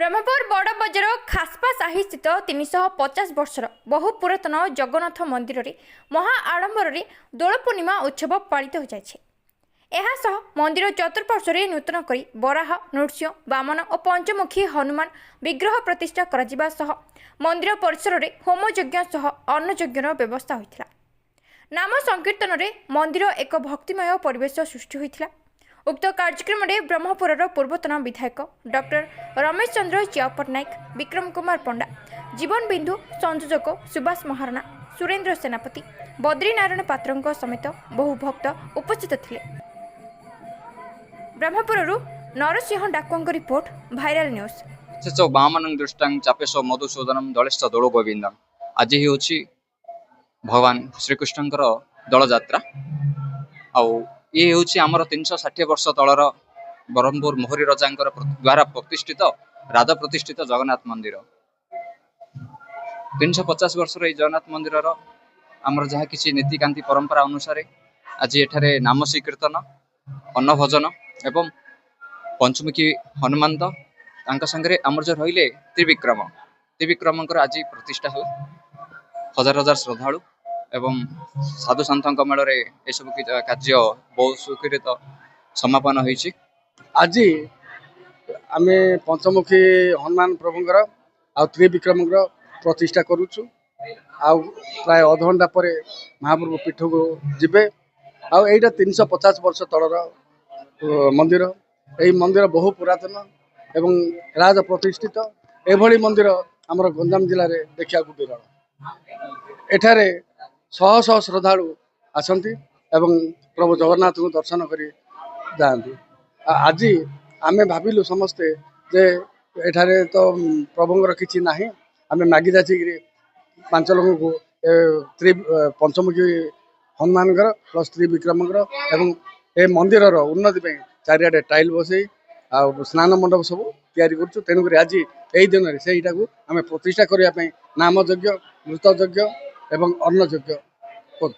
ब्रह्मपुर बड़ बजार खास्पा साही स्थित 350 वर्षर बहु पुरातन जगन्नाथ मंदिर में महा आडंबर दोल पूर्णिमा उत्सव पालित हो जाए। मंदिर चतुर्पार्श्व नूतन करी बराह नृसिंह वामन और पंचमुखी हनुमान विग्रह प्रतिष्ठा करा सह मंदिर परिसर में होमयज्ञ सह अन्नयज्ञर व्यवस्था होता। नाम संकीर्तन में मंदिर एक भक्तिमय परिवेश सृष्टि होता। उक्त कार्यक्रम में ब्रह्मपुर पूर्वतन विधायक डॉक्टर रमेश चंद्र चिया पट्टनायक, विक्रम कुमार पंडा, जीवन बिंदु संयोजक सुभाष महाराणा, सुरेंद्र सेनापति, बद्रीनारायण पात्र समेत बहु भक्त उपस्थित थे। Brahmapur Narasingh Dakua report, viral news. वामनं दृष्टं चापेशो मधुसूदनं दलेश्च दोलो गोविंदम। आज ही होची भगवान श्रीकृष्णଙ୍କର दल यात्रा। ये होची आमर 360 वर्ष तलर ब्रह्मपुर मोहरी रजा द्वारा प्रतिष्ठित राजा प्रतिष्ठित जगन्नाथ मंदिर। 350 वर्ष जगन्नाथ मंदिर आमर जहाँ किसी नीतिकांति परंपरा अनुसार आज एठारे नाम संकीर्तन, अन्न भोजन एवं पंचमुखी हनुमान संगे आमर जो रहिले त्रिविक्रम आज प्रतिष्ठा है। हजार हजार श्रद्धालु एवं साधु सन्थ मेल सब कार्य बहुत सुखित समापन होइछि। आज आम पंचमुखी हनुमान प्रभुंर आ त्रिविक्रम प्रतिष्ठा करुचु। प्राय अध घंटा पर महाप्रभु पीठ को जीवे। आईटा 350 वर्ष तलर मंदिर। यही मंदिर बहु पुरातन एवं राज प्रतिष्ठित। एभली मंदिर आमर गंजाम जिले में देखा विरल। एठारे शह शह श्रद्धालु आसती एवं प्रभु जगन्नाथ को दर्शन करी जाती। आज आमे भाविलु समस्ते जे एठारे तो प्रभुंर किछि नाही, आमे मागी जाची 5 लोक को पंचमुखी हनुमान प्लस त्रिविक्रम एवं ए मंदिर उन्नति पे चारियाडे टाइल बसई स्नान मंडप सब तैयारी करुँ। तेणुक आज यही दिन से आम प्रतिष्ठा करने नाम यज्ञ, मृत यज्ञ एवं अन्न यज्ञ करुँ।